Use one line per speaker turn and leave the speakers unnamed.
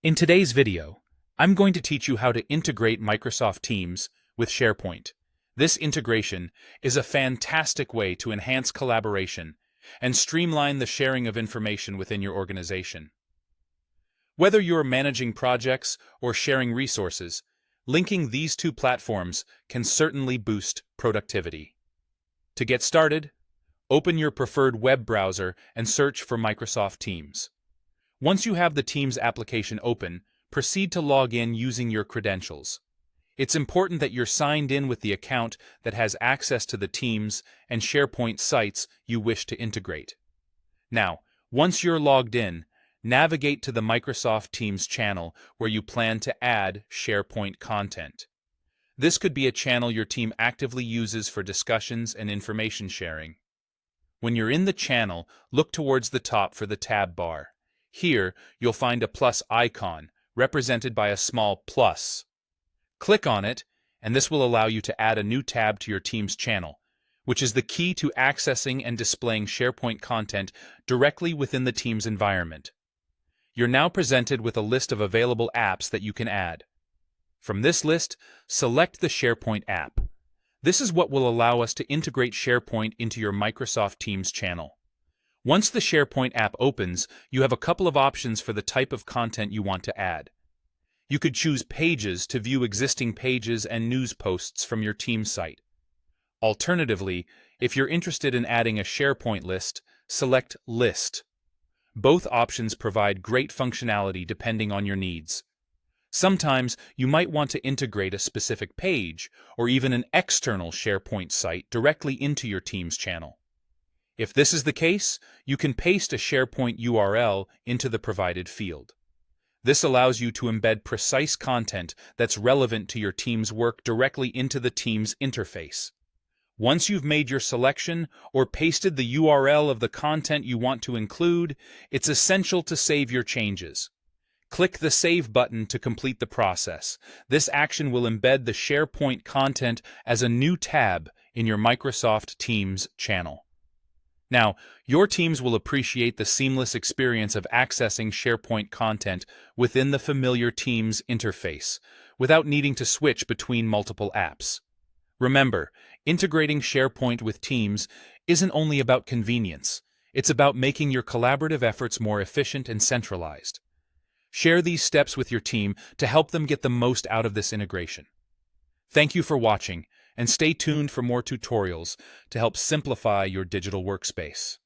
In today's video, I'm going to teach you how to integrate Microsoft Teams with SharePoint. This integration is a fantastic way to enhance collaboration and streamline the sharing of information within your organization. Whether you're managing projects or sharing resources, linking these two platforms can certainly boost productivity. To get started, open your preferred web browser and search for Microsoft Teams. Once you have the Teams application open, proceed to log in using your credentials. It's important that you're signed in with the account that has access to the Teams and SharePoint sites you wish to integrate. Now, once you're logged in, navigate to the Microsoft Teams channel where you plan to add SharePoint content. This could be a channel your team actively uses for discussions and information sharing. When you're in the channel, look towards the top for the tab bar. Here, you'll find a plus icon, represented by a small plus. Click on it, and this will allow you to add a new tab to your Teams channel, which is the key to accessing and displaying SharePoint content directly within the Teams environment. You're now presented with a list of available apps that you can add. From this list, select the SharePoint app. This is what will allow us to integrate SharePoint into your Microsoft Teams channel. Once the SharePoint app opens, you have a couple of options for the type of content you want to add. You could choose Pages to view existing pages and news posts from your team site. Alternatively, if you're interested in adding a SharePoint list, select List. Both options provide great functionality depending on your needs. Sometimes you might want to integrate a specific page or even an external SharePoint site directly into your Teams channel. If this is the case, you can paste a SharePoint URL into the provided field. This allows you to embed precise content that's relevant to your team's work directly into the Teams interface. Once you've made your selection or pasted the URL of the content you want to include, it's essential to save your changes. Click the Save button to complete the process. This action will embed the SharePoint content as a new tab in your Microsoft Teams channel. Now, your teams will appreciate the seamless experience of accessing SharePoint content within the familiar Teams interface, without needing to switch between multiple apps. Remember, integrating SharePoint with Teams isn't only about convenience, it's about making your collaborative efforts more efficient and centralized. Share these steps with your team to help them get the most out of this integration. Thank you for watching, and stay tuned for more tutorials to help simplify your digital workspace.